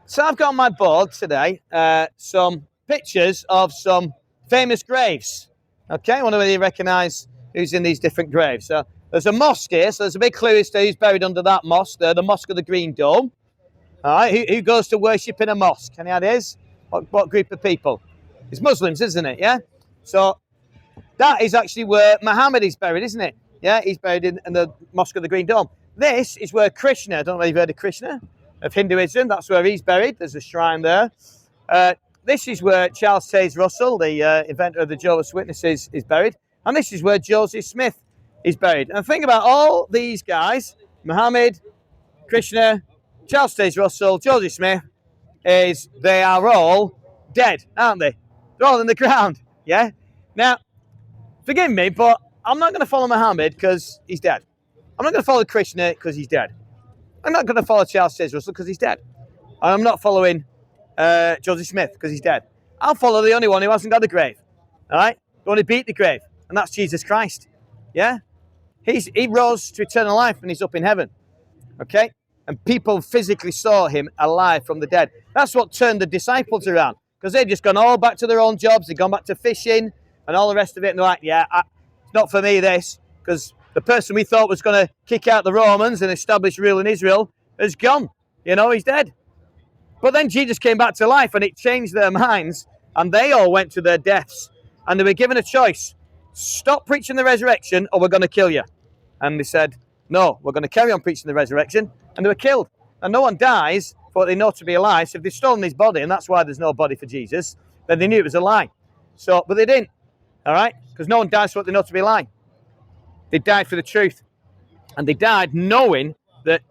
So I've got on my board today some pictures of some famous graves. Okay, I wonder whether you recognise who's in these different graves. So there's a mosque here, so there's a big clue as to who's buried under that mosque there, the Mosque of the Green Dome. All right, who goes to worship in a mosque? Any ideas? What group of people? It's Muslims, isn't it? Yeah. So that is actually where Muhammad is buried, isn't it? Yeah, he's buried in the Mosque of the Green Dome. This is where Krishna, I don't know if you've heard of Krishna, of Hinduism, that's where he's buried. There's a shrine there. This is where Charles Taze Russell, the inventor of the Jehovah's Witnesses, is buried. And this is where Joseph Smith is buried. And think about all these guys, Muhammad, Krishna, Charles Taze Russell, Joseph Smith, they are all dead, aren't they? They're all in the ground, yeah? Now, forgive me, but I'm not going to follow Muhammad because he's dead. I'm not going to follow Krishna because he's dead. I'm not going to follow Charles Taze Russell because he's dead. I'm not following Joseph Smith because he's dead. I'll follow the only one who hasn't got a grave. All right? The one who beat the grave. And that's Jesus Christ. Yeah? He rose to eternal life and he's up in heaven. Okay? And people physically saw him alive from the dead. That's what turned the disciples around. Because they'd just gone all back to their own jobs. They'd gone back to fishing and all the rest of it. And they're like, it's not for me, this. Because the person we thought was going to kick out the Romans and establish rule in Israel is gone. You know, he's dead. But then Jesus came back to life and it changed their minds. And they all went to their deaths. And they were given a choice. Stop preaching the resurrection or we're going to kill you. And they said, no, we're going to carry on preaching the resurrection. And they were killed. And no one dies for what they know to be a lie. So if they've stolen his body, and that's why there's no body for Jesus, then they knew it was a lie. So, but they didn't. All right? Because no one dies for what they know to be a lie. They died for the truth. And they died knowing that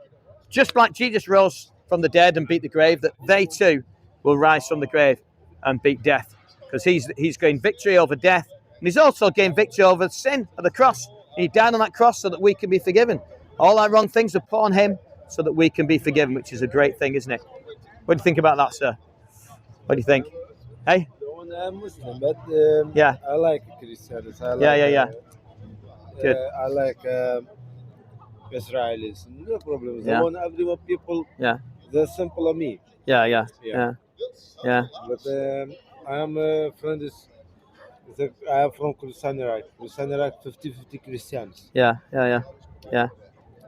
just like Jesus rose from the dead and beat the grave, that they too will rise from the grave and beat death. Because he's gained victory over death. And he's also gained victory over sin at the cross. He died on that cross so that we can be forgiven. All our wrong things are put on him so that we can be forgiven, which is a great thing, isn't it? What do you think about that, sir? What do you think? Hey? I'm Muslim, but yeah. I like Christians. Yeah. Good. I like Israelis. No problem. Yeah. I want everyone people. Yeah. They're simple as me. Yeah. But I am a friend. I am from Christianity. Christianity 50-50 Christians. Yeah.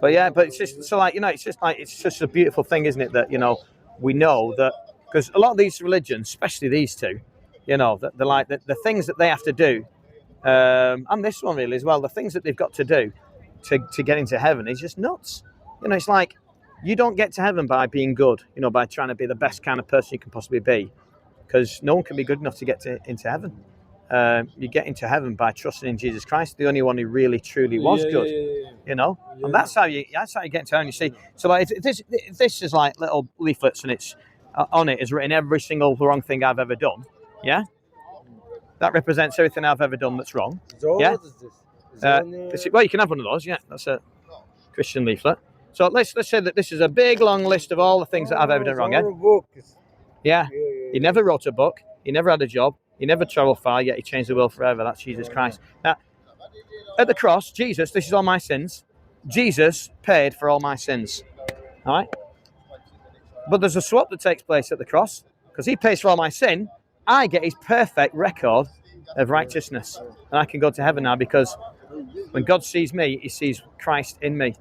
But it's just so like, you know, it's just a beautiful thing, isn't it? That, you know, we know that because a lot of these religions, especially these two, you know, that they're like the things that they have to do, and this one really as well, the things that they've got to do to get into heaven is just nuts. You know, it's like you don't get to heaven by being good, you know, by trying to be the best kind of person you can possibly be, because no one can be good enough to get into heaven. You get into heaven by trusting in Jesus Christ, the only one who really truly was good. Yeah. You know, and that's how you get into heaven. You see, so like this is like little leaflets, and it's on it is written every single wrong thing I've ever done. Yeah, that represents everything I've ever done that's wrong. So yeah. what is this? Well, you can have one of those. Yeah, that's a Christian leaflet. So let's say that this is a big long list of all the things that I've ever done wrong. Yeah. He never wrote a book. He never had a job. He never travelled far, yet he changed the world forever. That's Jesus Christ. Now, at the cross, Jesus, this is all my sins. Jesus paid for all my sins. All right? But there's a swap that takes place at the cross. Because he pays for all my sin, I get his perfect record of righteousness. And I can go to heaven now because when God sees me, he sees Christ in me.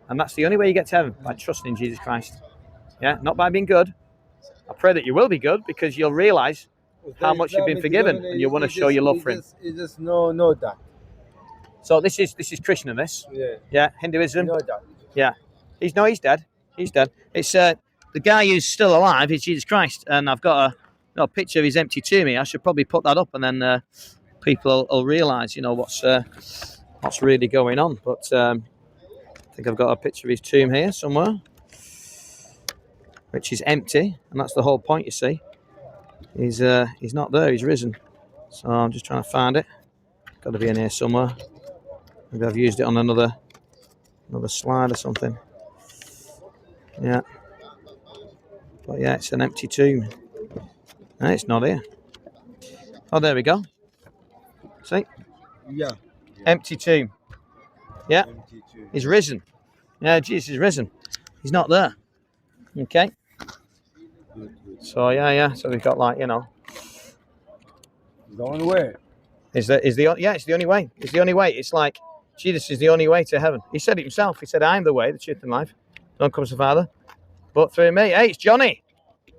And that's the only way you get to heaven, by trusting in Jesus Christ. Yeah, not by being good. I pray that you will be good because you'll realise how much you've been forgiven, and you want to show your love for him. You just know that. So this is Krishna. This, yeah, Hinduism. You know that. Yeah, he's dead. He's dead. It's the guy who's still alive is Jesus Christ, and I've got a picture of his empty tomb here. I should probably put that up, and then people will realise, you know, what's really going on. But I think I've got a picture of his tomb here somewhere, which is empty, and that's the whole point. You see. He's not there, he's risen. So I'm just trying to find it. Got to be in here somewhere. Maybe I've used it on another slide or something. Yeah. But yeah, it's an empty tomb. No, it's not here. Oh, there we go. See? Yeah. Empty tomb. Yeah. Empty tomb. He's risen. Yeah, Jesus is risen. He's not there. Okay. Good. So yeah. So we've got like, you know, The only way. it's the only way. It's the only way. It's like Jesus is the only way to heaven. He said it himself. He said, "I am the way, the truth, and life. No one comes to the Father, but through me." Hey, it's Johnny.